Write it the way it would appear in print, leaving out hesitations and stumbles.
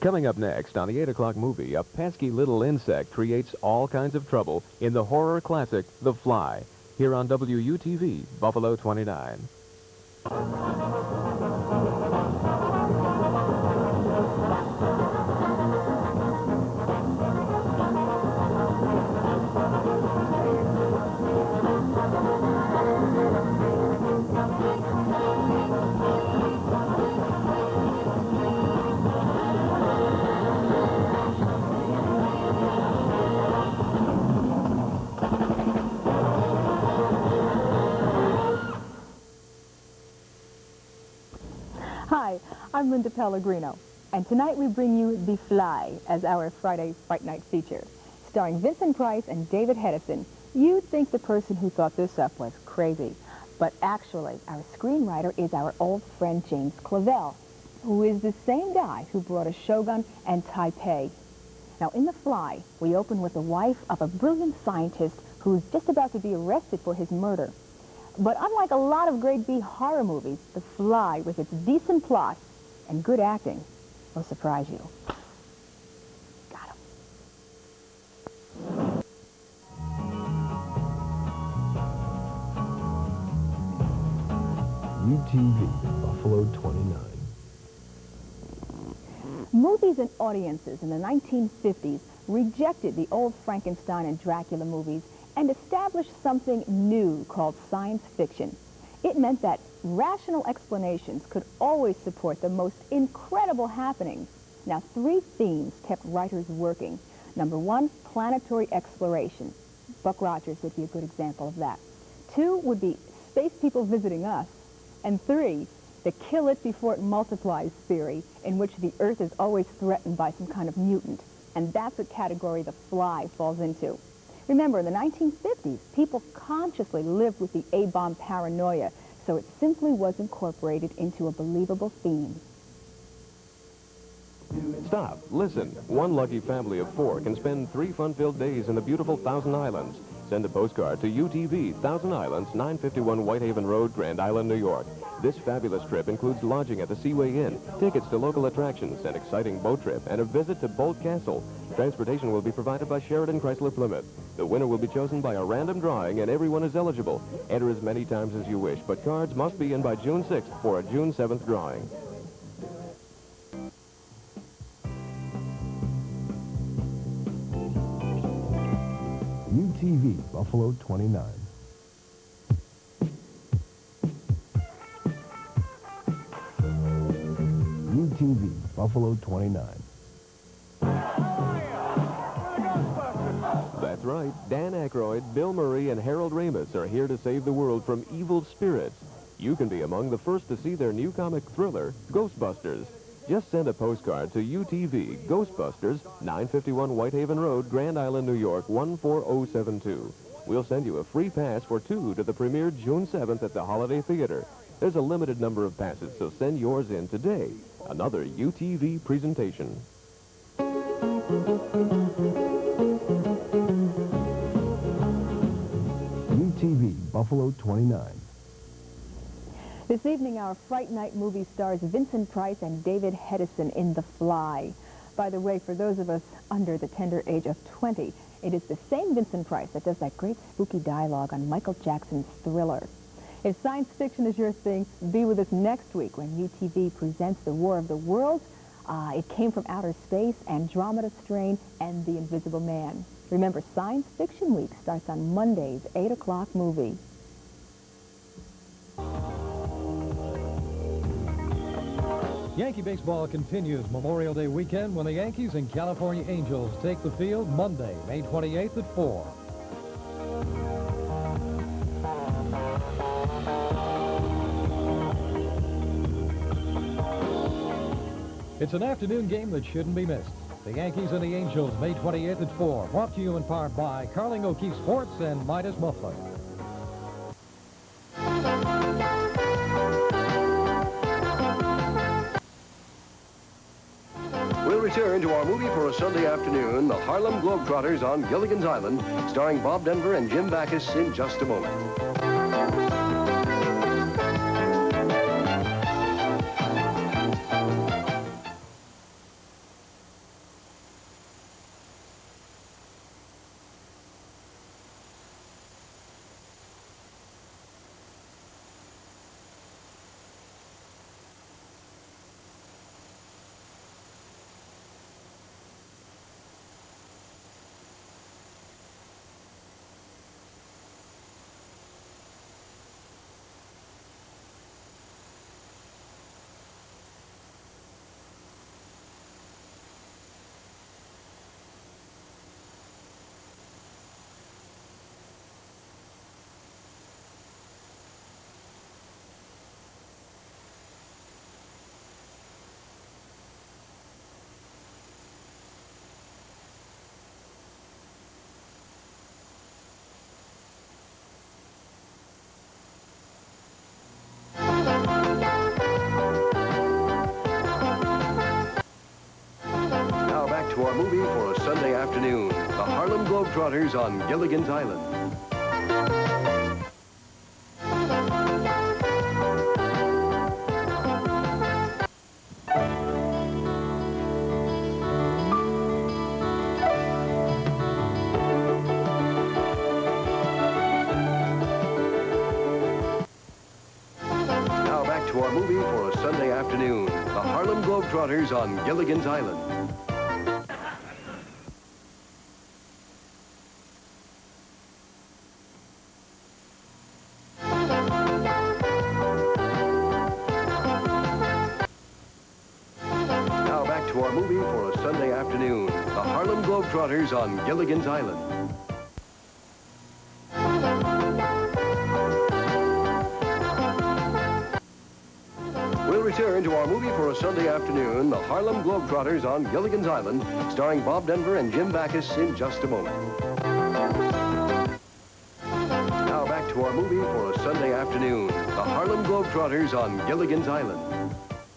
Coming up next on the 8 o'clock movie, a pesky little insect creates all kinds of trouble in the horror classic, The Fly, here on WUTV, Buffalo 29. Hi, I'm Linda Pellegrino, and tonight we bring you The Fly as our Friday Fright Night feature. Starring Vincent Price and David Hedison, you'd think the person who thought this up was crazy. But actually, our screenwriter is our old friend James Clavell, who is the same guy who brought us Shogun and Taipei. Now, in The Fly, we open with the wife of a brilliant scientist who's just about to be arrested for his murder. But unlike a lot of grade B horror movies, The Fly, with its decent plot and good acting, will surprise you. Got him. UTV, Buffalo 29. Movies and audiences in the 1950s rejected the old Frankenstein and Dracula movies and established something new called science fiction. It meant that rational explanations could always support the most incredible happenings. Now, three themes kept writers working. Number one, planetary exploration. Buck Rogers would be a good example of that. Two would be space people visiting us. And three, the kill it before it multiplies theory, in which the Earth is always threatened by some kind of mutant. And that's what category The Fly falls into. Remember, in the 1950s, people consciously lived with the A-bomb paranoia, so it simply was incorporated into a believable theme. Stop. Listen. One lucky family of 4 can spend 3 fun-filled days in the beautiful Thousand Islands. Send a postcard to UTV, Thousand Islands, 951 Whitehaven Road, Grand Island, New York. This fabulous trip includes lodging at the Seaway Inn, tickets to local attractions, an exciting boat trip, and a visit to Bolt Castle. Transportation will be provided by Sheridan Chrysler Plymouth. The winner will be chosen by a random drawing, and everyone is eligible. Enter as many times as you wish, but cards must be in by June 6th for a June 7th drawing. UTV, Buffalo 29. UTV, Buffalo 29. That's right. Dan Aykroyd, Bill Murray, and Harold Ramis are here to save the world from evil spirits. You can be among the first to see their new comic thriller, Ghostbusters. Just send a postcard to UTV, Ghostbusters, 951 Whitehaven Road, Grand Island, New York, 14072. We'll send you a free pass for 2 to the premiere June 7th at the Holiday Theater. There's a limited number of passes, so send yours in today. Another UTV presentation. UTV, Buffalo 29. This evening, our Fright Night movie stars Vincent Price and David Hedison in The Fly. By the way, for those of us under the tender age of 20, it is the same Vincent Price that does that great spooky dialogue on Michael Jackson's Thriller. If science fiction is your thing, be with us next week when UTV presents The War of the Worlds. It Came from Outer Space, Andromeda Strain, and The Invisible Man. Remember, Science Fiction Week starts on Monday's 8 o'clock movie. Yankee baseball continues Memorial Day weekend when the Yankees and California Angels take the field Monday, May 28th at 4. It's an afternoon game that shouldn't be missed. The Yankees and the Angels, May 28th at 4. Brought to you in part by Carling O'Keefe Sports and Midas Muffler. We'll return to our movie for a Sunday afternoon, The Harlem Globetrotters on Gilligan's Island, starring Bob Denver and Jim Backus in just a moment. to our movie for a Sunday afternoon, The Harlem Globetrotters on Gilligan's Island. Now back to our movie for a Sunday afternoon, The Harlem Globetrotters on Gilligan's Island. Now back to our movie for a Sunday afternoon, The Harlem Globetrotters on Gilligan's Island. We'll return to our movie for a Sunday afternoon, The Harlem Globetrotters on Gilligan's Island, starring Bob Denver and Jim Backus in just a moment. Now back to our movie for a Sunday afternoon, The Harlem Globetrotters on Gilligan's Island.